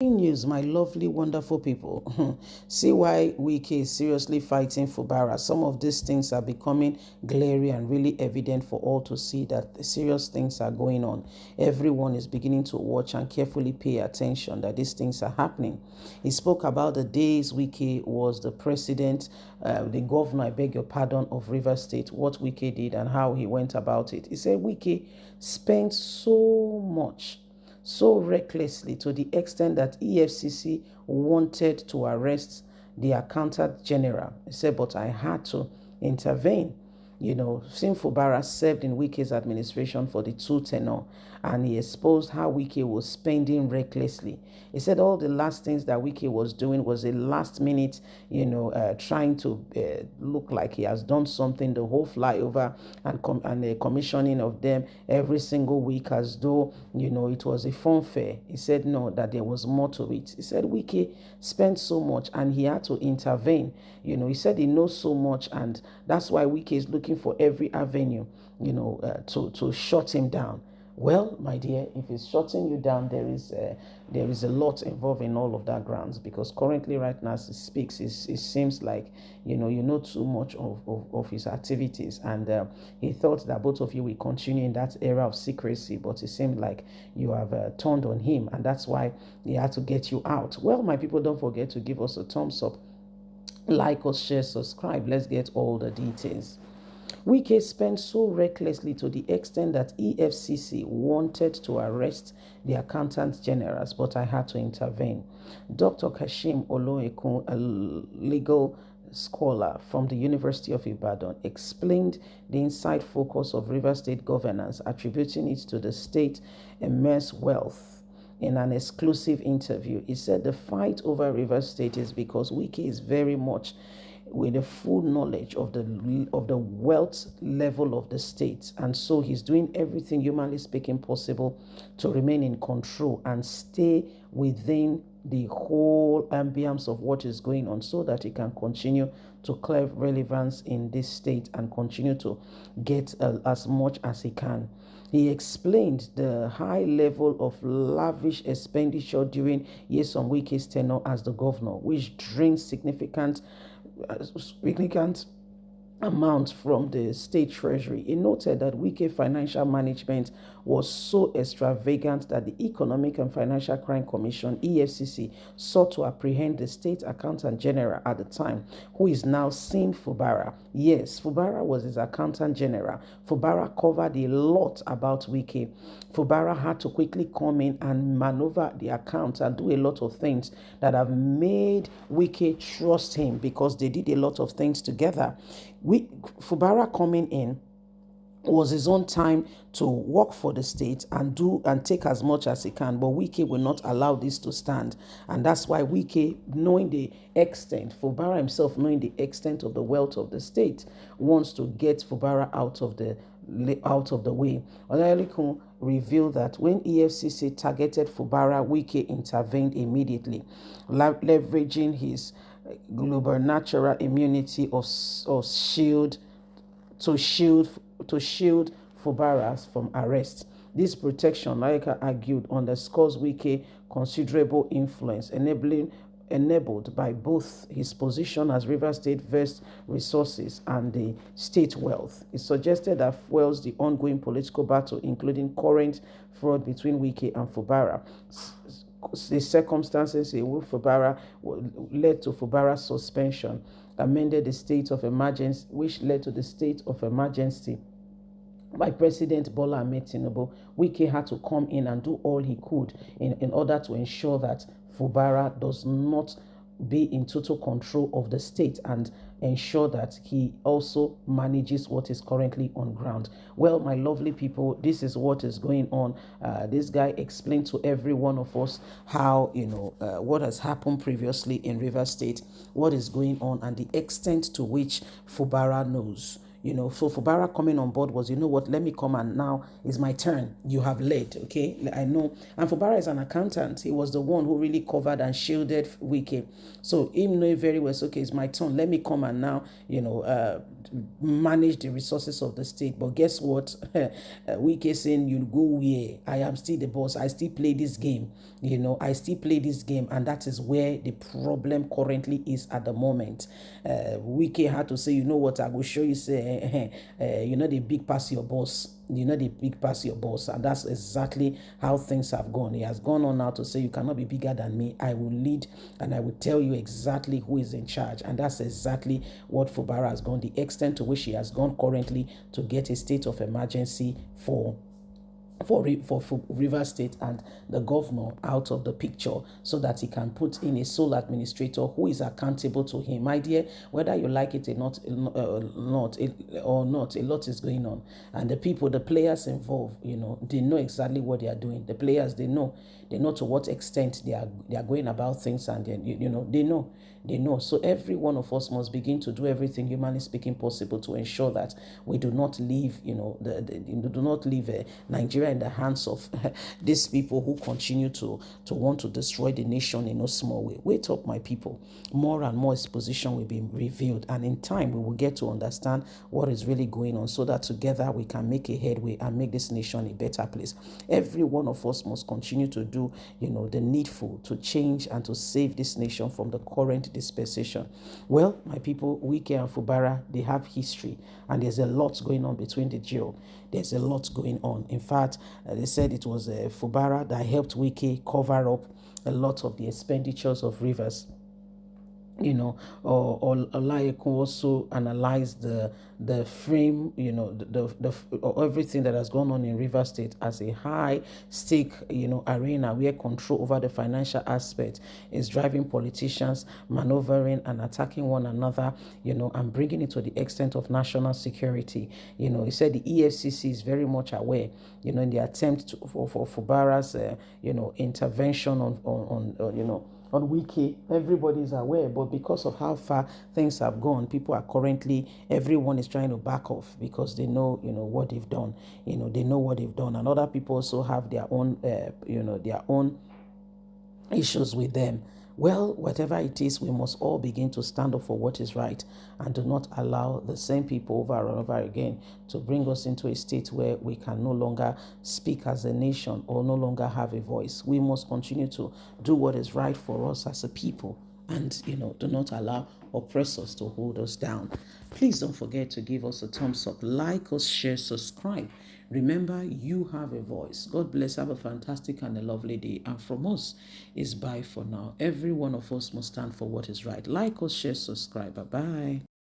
News, my lovely, wonderful people. See why Wike is seriously fighting Fubara. Some of these things are becoming glary and really evident for all to see that serious things are going on. Everyone is beginning to watch and carefully pay attention that these things are happening. He spoke about the days Wike was the president, the governor, I beg your pardon, of Rivers State, what Wike did and how he went about it. He said Wike spent so recklessly to the extent that Efcc wanted to arrest the accountant general. He said, but I had to intervene. Sim Fubara served in Wike's administration for the two tenure, and he exposed how Wike was spending recklessly. He said all the last things that Wike was doing was a last minute, trying to look like he has done something, the whole flyover and the commissioning of them every single week as though, it was a fun fair. He said no, that there was more to it. He said Wike spent so much and he had to intervene. He said he knows so much, and that's why Wike is looking for every avenue, to shut him down. Well, my dear, if it's shutting you down, there is a lot involved in all of that grounds, because currently, right now, as he speaks, it seems like you know too much of his activities, and he thought that both of you will continue in that era of secrecy, but it seemed like you have turned on him, and that's why he had to get you out. Well, my people, don't forget to give us a thumbs up, like us, share, subscribe. Let's get all the details. Wike spent so recklessly to the extent that Efcc wanted to arrest the accountant generals, but I had to intervene. Dr. Kashim Oloekun, a legal scholar from the University of Ibadan, explained the inside focus of Rivers State governance, attributing it to the state immense wealth. In an exclusive interview, he said the fight over Rivers State is because Wike is very much with the full knowledge of the wealth level of the state, and so he's doing everything humanly speaking possible to remain in control and stay within the whole ambience of what is going on, so that he can continue to claim relevance in this state and continue to get as much as he can. He explained the high level of lavish expenditure during Nyesom Wike's tenure as the governor, which drained significant amount from the state treasury. He noted that Wike financial management was so extravagant that the Economic and Financial Crime Commission, EFCC, sought to apprehend the state accountant general at the time, who is now Sim Fubara. Yes, Fubara was his accountant general. Fubara covered a lot about Wike. Fubara had to quickly come in and maneuver the account and do a lot of things that have made Wike trust him, because they did a lot of things together. Fubara coming in was his own time to work for the state and do and take as much as he can, but Wike will not allow this to stand, and that's why Wike, knowing the extent, Fubara himself knowing the extent of the wealth of the state, wants to get Fubara out of the way. Olayalikun revealed that when EFCC targeted Fubara, Wike intervened immediately, leveraging his global natural immunity of shield to shield Fubara from arrest. This protection, like I argued, underscores Wike's considerable influence, enabled by both his position as Rivers State vast resources and the state wealth. It suggested that fuels the ongoing political battle, including current fraud between Wike and Fubara. The circumstances in which Fubara led to Fubara's suspension amended the state of emergency, which led to the state of emergency by President Bola Ahmed Tinubu. Wike had to come in and do all he could in order to ensure that Fubara does not be in total control of the state and ensure that he also manages what is currently on ground. Well, my lovely people, this is what is going on. This guy explained to every one of us how, what has happened previously in Rivers State, what is going on, and the extent to which Fubara knows. So Fubara coming on board was, what, let me come and now it's my turn. You have led, okay? I know. And Fubara is an accountant. He was the one who really covered and shielded Wike. So him knowing very well, okay, it's my turn. Let me come and now, manage the resources of the state. But guess what? Wike saying, you go where? I am still the boss. I still play this game. I still play this game. And that is where the problem currently is at the moment. Wike had to say, you know what, I will show you, say, the big pass your boss. The big pass your boss. And that's exactly how things have gone. He has gone on now to say, you cannot be bigger than me. I will lead and I will tell you exactly who is in charge. And that's exactly what Fubara has gone, the extent to which he has gone currently to get a state of emergency for Rivers State and the governor out of the picture, so that he can put in a sole administrator who is accountable to him. My dear, whether you like it or not, a lot is going on, and the players involved, they know exactly what they are doing. The players, they know to what extent they are going about things, and they know. So every one of us must begin to do everything humanly speaking possible to ensure that we do not leave, Nigeria in the hands of these people who continue to want to destroy the nation in no small way. Wait up, my people. More and more exposition will be revealed, and in time we will get to understand what is really going on, so that together we can make a headway and make this nation a better place. Every one of us must continue to do, the needful to change and to save this nation from the current dispensation. Well, my people, Wike and Fubara, they have history, and there's a lot going on between the duo. There's a lot going on. In fact, they said it was Fubara that helped Wike cover up a lot of the expenditures of Rivers. Or Olayekun also analyzed the frame, or everything that has gone on in River State as a high stake, arena where control over the financial aspect is driving politicians maneuvering and attacking one another, and bringing it to the extent of national security. He said the EFCC is very much aware, in the attempt for Fubara's, intervention on Wike. Everybody is aware, but because of how far things have gone, everyone is trying to back off, because they know, what they've done. They know what they've done, and other people also have their own, their own issues with them. Well, whatever it is, we must all begin to stand up for what is right, and do not allow the same people over and over again to bring us into a state where we can no longer speak as a nation or no longer have a voice. We must continue to do what is right for us as a people, and do not allow oppressors to hold us down. Please don't forget to give us a thumbs up, like us, share, subscribe. Remember, you have a voice. God bless. Have a fantastic and a lovely day. And from us is bye for now. Every one of us must stand for what is right. Like us, share, subscribe. Bye-bye.